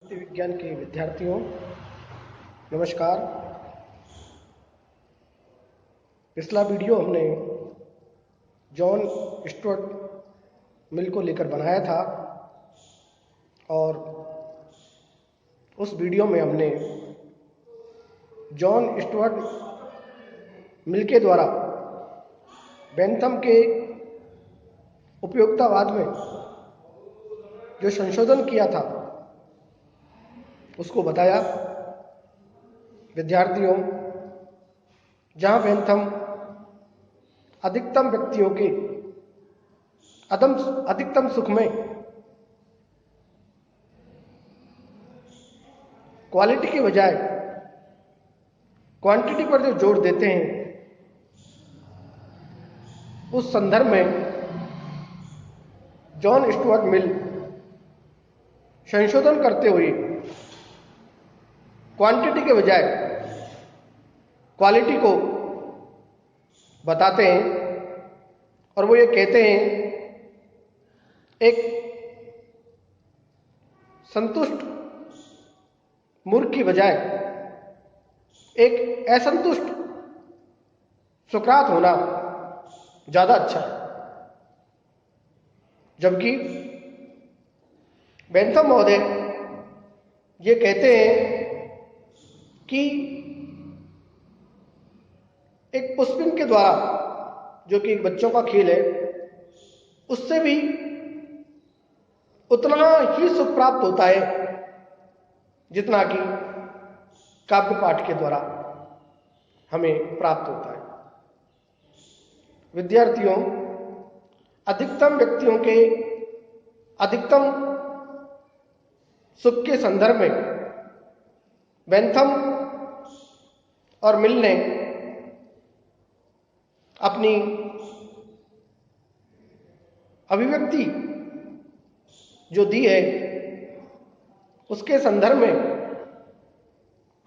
विज्ञान के विद्यार्थियों, नमस्कार। पिछला वीडियो हमने जॉन स्टुअर्ट मिल को लेकर बनाया था और उस वीडियो में हमने जॉन स्टुअर्ट मिल के द्वारा बेंथम के उपयोगितावाद में जो संशोधन किया था उसको बताया। विद्यार्थियों, जहां बेंथम अधिकतम व्यक्तियों के अधिकतम सुख में क्वालिटी के बजाय क्वांटिटी पर जो जोर देते हैं, उस संदर्भ में जॉन स्टुअर्ट मिल संशोधन करते हुए क्वांटिटी के बजाय क्वालिटी को बताते हैं और वो ये कहते हैं, एक संतुष्ट मूर्ख की बजाय एक असंतुष्ट सुकरात होना ज्यादा अच्छा है। जबकि बेंथम महोदय ये कहते हैं कि एक पुष्पिन के द्वारा, जो कि बच्चों का खेल है, उससे भी उतना ही सुख प्राप्त होता है जितना कि काव्य पाठ के द्वारा हमें प्राप्त होता है। विद्यार्थियों, अधिकतम व्यक्तियों के अधिकतम सुख के संदर्भ में बेंथम और मिल ने अपनी अभिव्यक्ति जो दी है, उसके संदर्भ में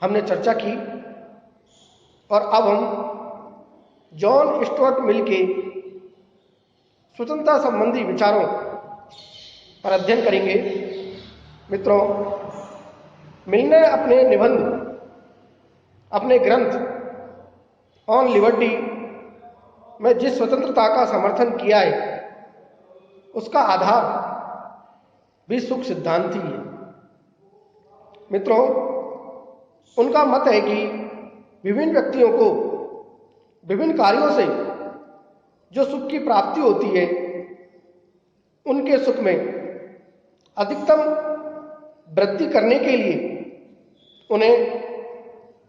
हमने चर्चा की और अब हम जॉन स्टुअर्ट मिल के स्वतंत्रता संबंधी विचारों पर अध्ययन करेंगे। मित्रों, मिल ने अपने निबंध, अपने ग्रंथ ऑन लिबर्टी में जिस स्वतंत्रता का समर्थन किया है, उसका आधार भी सुख सिद्धांत ही है। मित्रों, उनका मत है कि विभिन्न व्यक्तियों को विभिन्न कार्यों से जो सुख की प्राप्ति होती है, उनके सुख में अधिकतम वृद्धि करने के लिए उन्हें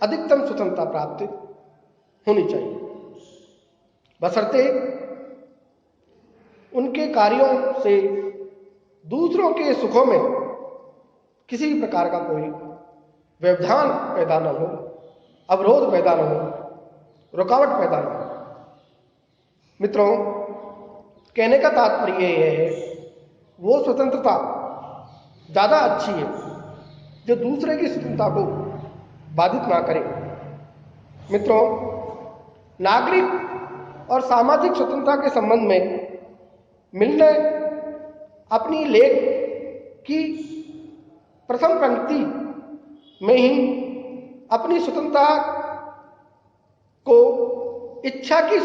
अधिकतम स्वतंत्रता प्राप्त होनी चाहिए, बशर्ते उनके कार्यों से दूसरों के सुखों में किसी भी प्रकार का कोई व्यवधान पैदा न हो, अवरोध पैदा न हो, रुकावट पैदा न हो। मित्रों, कहने का तात्पर्य यह है, वो स्वतंत्रता ज्यादा अच्छी है जो दूसरे की स्वतंत्रता को बाधित ना करे। मित्रों, नागरिक और सामाजिक स्वतंत्रता के संबंध में मिल ने अपनी लेख की प्रथम पंक्ति में ही अपनी स्वतंत्रता को इच्छा की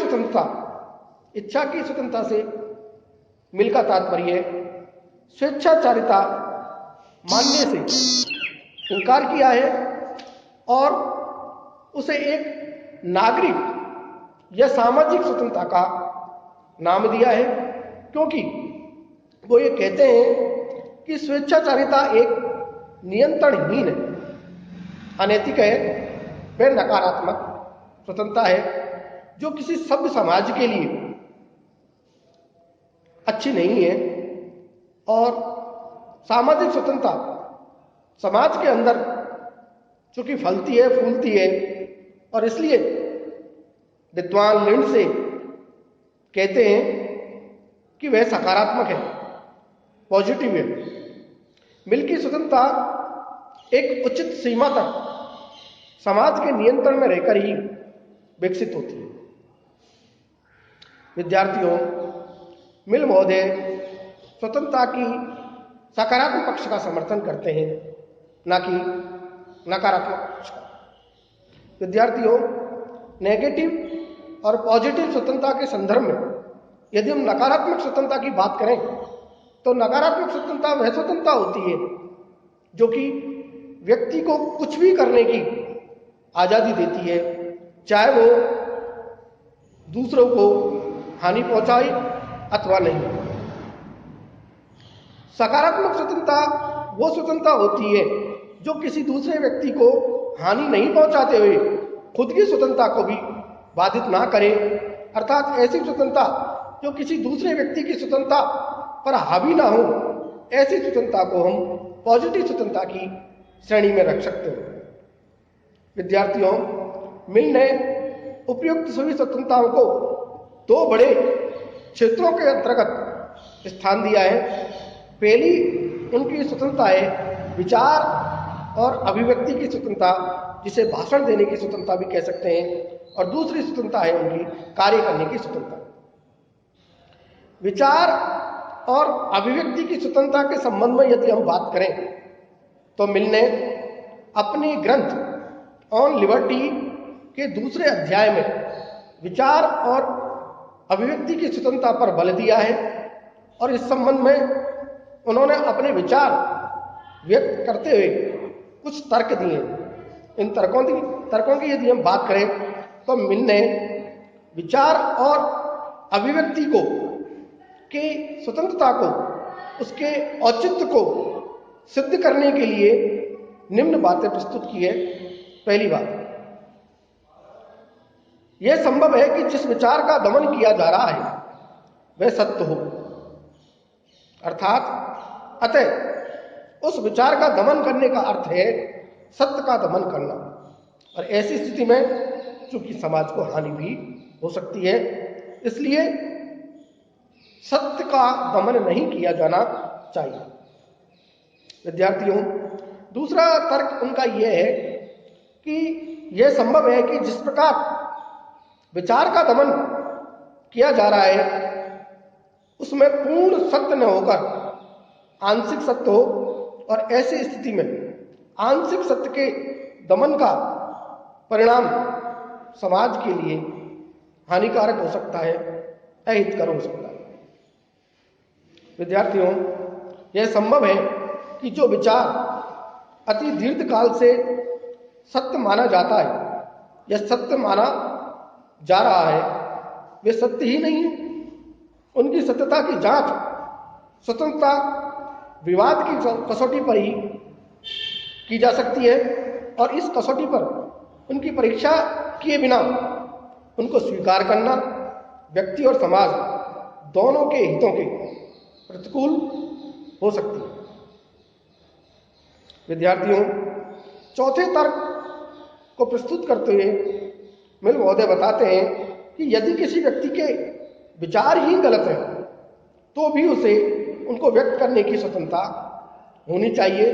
स्वतंत्रता से मिल का तात्पर्य स्वेच्छाचारिता मानने से इनकार किया है और उसे एक नागरिक या सामाजिक स्वतंत्रता का नाम दिया है, क्योंकि वो ये कहते हैं कि स्वेच्छाचारिता एक नियंत्रणहीन है, अनैतिक है, वह नकारात्मक स्वतंत्रता है जो किसी सभ्य समाज के लिए अच्छी नहीं है। और सामाजिक स्वतंत्रता समाज के अंदर चूंकि फलती है, फूलती है, और इसलिए विद्वान लिंडसे कहते हैं कि वह सकारात्मक है, पॉजिटिव है। मिल की स्वतंत्रता एक उचित सीमा तक समाज के नियंत्रण में रहकर ही विकसित होती है। विद्यार्थियों, मिल महोदय स्वतंत्रता की सकारात्मक पक्ष का समर्थन करते हैं, ना कि नकारात्मक पक्ष का। विद्यार्थियों, नेगेटिव और पॉजिटिव स्वतंत्रता के संदर्भ में यदि हम नकारात्मक स्वतंत्रता की बात करें तो नकारात्मक स्वतंत्रता वह स्वतंत्रता होती है जो कि व्यक्ति को कुछ भी करने की आजादी देती है, चाहे वो दूसरों को हानि पहुंचाए अथवा नहीं। सकारात्मक स्वतंत्रता वो स्वतंत्रता होती है जो किसी दूसरे व्यक्ति को हानि नहीं पहुंचाते हुए खुद की स्वतंत्रता को भी बाधित ना करे, अर्थात ऐसी स्वतंत्रता जो किसी दूसरे व्यक्ति की स्वतंत्रता पर हावी ना हो, ऐसी स्वतंत्रता को हम पॉजिटिव स्वतंत्रता की श्रेणी में रख सकते हैं। विद्यार्थियों, मिल ने उपयुक्त सभी स्वतंत्रताओं को दो बड़े क्षेत्रों के अंतर्गत स्थान दिया है। पहली उनकी स्वतंत्रता है विचार और अभिव्यक्ति की स्वतंत्रता, जिसे भाषण देने की स्वतंत्रता भी कह सकते हैं, और दूसरी स्वतंत्रता है उनकी कार्य करने की स्वतंत्रता। विचार और अभिव्यक्ति की स्वतंत्रता के संबंध में यदि हम बात करें तो मिल ने अपने ग्रंथ ऑन लिबर्टी के दूसरे अध्याय में विचार और अभिव्यक्ति की स्वतंत्रता पर बल दिया है और इस संबंध में उन्होंने अपने विचार व्यक्त करते हुए कुछ तर्क दिए। इन तर्कों की यदि हम बात करें तो मिल ने विचार और अभिव्यक्ति को की स्वतंत्रता को, उसके औचित्य को सिद्ध करने के लिए निम्न बातें प्रस्तुत की है। पहली बात, यह संभव है कि जिस विचार का दमन किया जा रहा है वह सत्य हो, अर्थात अतः उस विचार का दमन करने का अर्थ है सत्य का दमन करना, और ऐसी स्थिति में चूंकि समाज को हानि भी हो सकती है, इसलिए सत्य का दमन नहीं किया जाना चाहिए। विद्यार्थियों, दूसरा तर्क उनका यह है कि यह संभव है कि जिस प्रकार विचार का दमन किया जा रहा है उसमें पूर्ण सत्य न होकर आंशिक सत्य हो, और ऐसी स्थिति में आंशिक सत्य के दमन का परिणाम समाज के लिए हानिकारक हो सकता है, अहितकर हो सकता है। विद्यार्थियों, यह संभव है कि जो विचार अति दीर्घ काल से सत्य माना जाता है या सत्य माना जा रहा है वे सत्य ही नहीं है। उनकी सत्यता की जांच स्वतंत्रता विवाद की कसौटी पर ही की जा सकती है, और इस कसौटी पर उनकी परीक्षा किए बिना उनको स्वीकार करना व्यक्ति और समाज दोनों के हितों के प्रतिकूल हो सकती है। विद्यार्थियों, चौथे तर्क को प्रस्तुत करते हुए मिल महोदय बताते हैं कि यदि किसी व्यक्ति के विचार ही गलत है तो भी उसे उनको व्यक्त करने की स्वतंत्रता होनी चाहिए,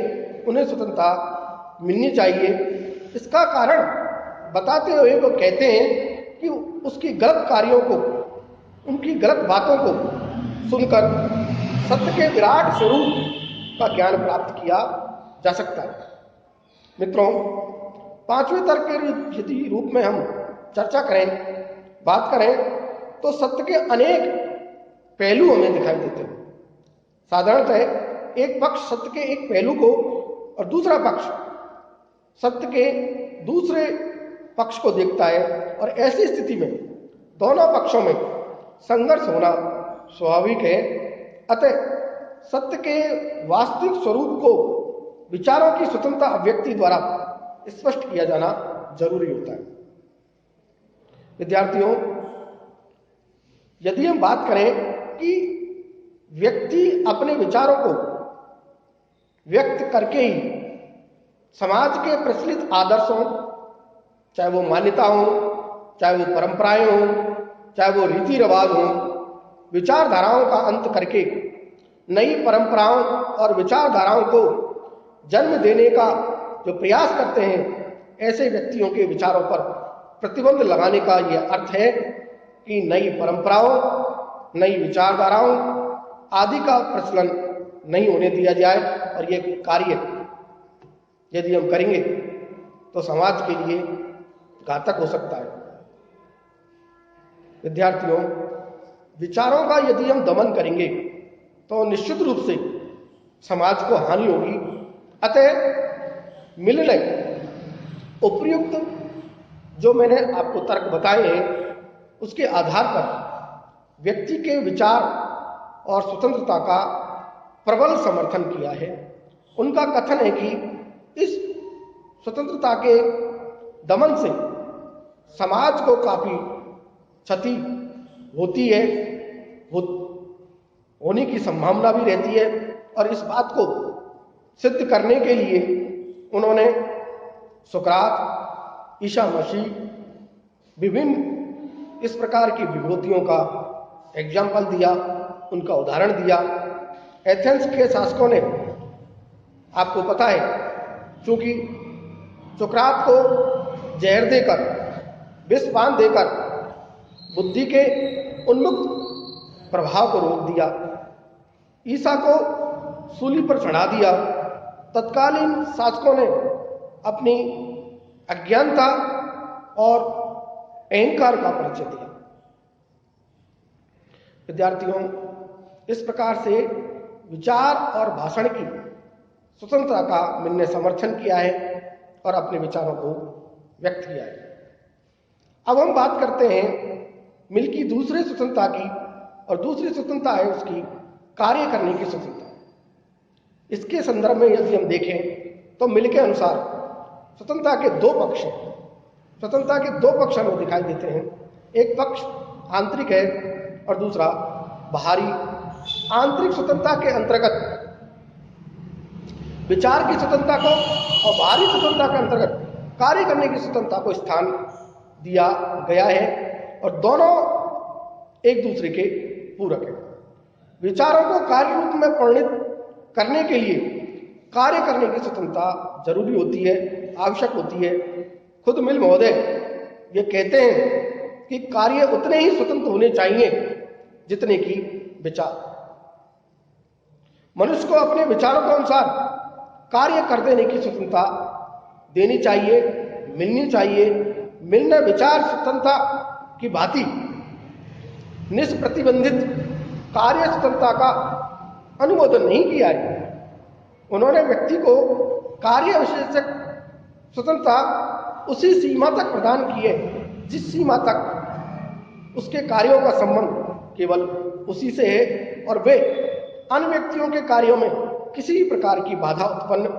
उन्हें स्वतंत्रता मिलनी चाहिए। इसका कारण बताते हुए वो कहते हैं कि उसकी गलत कार्यों को, उनकी गलत बातों को सुनकर सत्य के विराट स्वरूप का ज्ञान प्राप्त किया जा सकता है। मित्रों, पांचवें तर्क के यदि रूप में हम चर्चा करें, बात करें तो सत्य के अनेक पहलू हमें दिखाई देते हैं। साधारणतः एक पक्ष सत्य के एक पहलू को और दूसरा पक्ष सत्य के दूसरे पक्ष को देखता है, और ऐसी स्थिति में दोनों पक्षों में संघर्ष होना स्वाभाविक है। अतः सत्य के वास्तविक स्वरूप को विचारों की स्वतंत्रता अभिव्यक्ति द्वारा स्पष्ट किया जाना जरूरी होता है। विद्यार्थियों, यदि हम बात करें कि व्यक्ति अपने विचारों को व्यक्त करके ही समाज के प्रचलित आदर्शों, चाहे वो मान्यता हो, चाहे वो परंपराएं हो, चाहे वो रीति रिवाज हो, विचारधाराओं का अंत करके नई परंपराओं और विचारधाराओं को जन्म देने का जो प्रयास करते हैं, ऐसे व्यक्तियों के विचारों पर प्रतिबंध लगाने का यह अर्थ है कि नई परंपराओं, नई विचारधाराओं आदि का प्रचलन नहीं होने दिया जाए, और यह कार्य यदि हम करेंगे तो समाज के लिए घातक हो सकता है। विद्यार्थियों, विचारों का यदि हम दमन करेंगे तो निश्चित रूप से समाज को हानि होगी। अतः मिलने उपयुक्त जो मैंने आपको तर्क बताए हैं उसके आधार पर व्यक्ति के विचार और स्वतंत्रता का प्रबल समर्थन किया है। उनका कथन है कि इस स्वतंत्रता के दमन से समाज को काफी क्षति होती है, होने की संभावना भी रहती है। और इस बात को सिद्ध करने के लिए उन्होंने सुकरात, ईसा मसीह, विभिन्न इस प्रकार की विभूतियों का एग्जाम्पल दिया, उनका उदाहरण दिया। एथेंस के शासकों ने, आपको पता है, चूंकि सुकरात को जहर देकर, विष पान देकर बुद्धि के उन्मुक्त प्रभाव को रोक दिया, ईसा को सूली पर चढ़ा दिया। तत्कालीन शासकों ने अपनी अज्ञानता और अहंकार का परिचय दिया। विद्यार्थियों, इस प्रकार से विचार और भाषण की स्वतंत्रता का मैंने समर्थन किया है और अपने विचारों को व्यक्त किया है। अब हम बात करते हैं मिल की दूसरी स्वतंत्रता की, और दूसरी स्वतंत्रता है उसकी कार्य करने की स्वतंत्रता। इसके संदर्भ में यदि हम देखें तो मिल के अनुसार स्वतंत्रता के दो पक्ष हैं। स्वतंत्रता के दो पक्ष हमें दिखाई देते हैं। एक पक्ष आंतरिक है और दूसरा बाहरी। आंतरिक स्वतंत्रता के अंतर्गत विचार की स्वतंत्रता को और बाहरी स्वतंत्रता के अंतर्गत कार्य करने की स्वतंत्रता को स्थान दिया गया है और दोनों एक दूसरे के पूरक हैं। विचारों को कार्य रूप में परिणत करने के लिए कार्य करने की स्वतंत्रता जरूरी होती है, आवश्यक होती है। खुद मिल महोदय ये कहते हैं कि कार्य उतने ही स्वतंत्र होने चाहिए जितने की विचार। मनुष्य को अपने विचारों के अनुसार कार्य कर देने की स्वतंत्रता देनी चाहिए, मिलनी चाहिए। मिलने विचार स्वतंत्रता की भांति निष्प्रतिबंधित कार्य स्वतंत्रता का अनुमोदन नहीं किया है। उन्होंने व्यक्ति को कार्य विशेषक स्वतंत्रता उसी सीमा तक प्रदान की है जिस सीमा तक उसके कार्यों का संबंध केवल उसी से है और वे अन्य व्यक्तियों के कार्यों में किसी भी प्रकार की बाधा उत्पन्न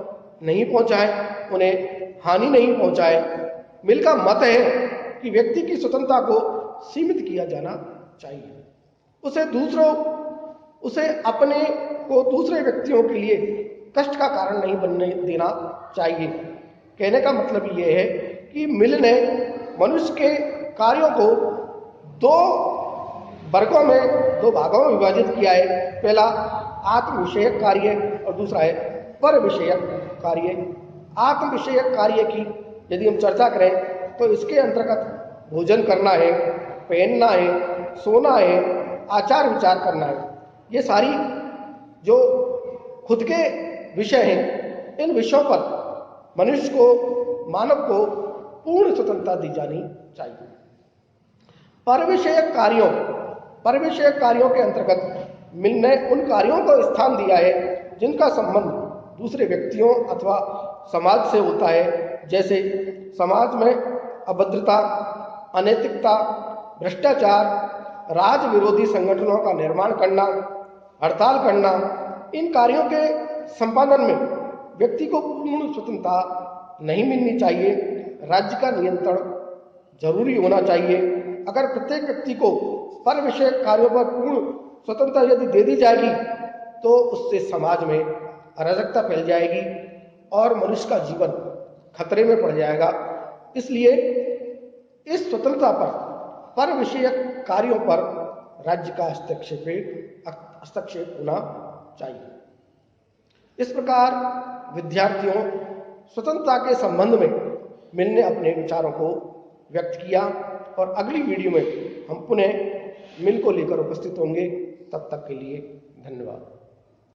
नहीं पहुंचाए, उन्हें हानि नहीं पहुंचाए। मिल का मत है कि व्यक्ति की स्वतंत्रता को सीमित किया जाना चाहिए। उसे अपने को दूसरे व्यक्तियों के लिए कष्ट का कारण नहीं बनने देना चाहिए। कहने का मतलब यह है कि मिल ने मनुष्य के कार्यों को दो वर्गों में, दो भागों में विभाजित किया है। पहला आत्म विषयक कार्य और दूसरा है पर विषयक कार्य। आत्म विषयक कार्य की यदि हम चर्चा करें तो इसके अंतर्गत भोजन करना है, पहनना है, सोना है, आचार विचार करना है। ये सारी जो खुद के विषय हैं, इन विषयों पर मनुष्य को, मानव को पूर्ण स्वतंत्रता दी जानी चाहिए। पर विषयक कार्यों के अंतर्गत मिल ने उन कार्यों को स्थान दिया है जिनका संबंध दूसरे व्यक्तियों अथवा समाज से होता है, जैसे समाज में अभद्रता, अनैतिकता, भ्रष्टाचार, राज विरोधी संगठनों का निर्माण करना, हड़ताल करना। इन कार्यों के संपादन में व्यक्ति को पूर्ण स्वतंत्रता नहीं मिलनी चाहिए। राज्य का नियंत्रण जरूरी होना चाहिए। अगर प्रत्येक व्यक्ति को पर विषय कार्यों पर पूर्ण स्वतंत्रता यदि दे दी जाएगी तो उससे समाज में अराजकता फैल जाएगी और मनुष्य का जीवन खतरे में पड़ जाएगा। इसलिए इस स्वतंत्रता पर विषयक कार्यों पर राज्य का हस्तक्षेप होना चाहिए। इस प्रकार विद्यार्थियों, स्वतंत्रता के संबंध में मिल ने अपने विचारों को व्यक्त किया और अगली वीडियो में हम पुनः मिल को लेकर उपस्थित होंगे। तब तक के लिए धन्यवाद।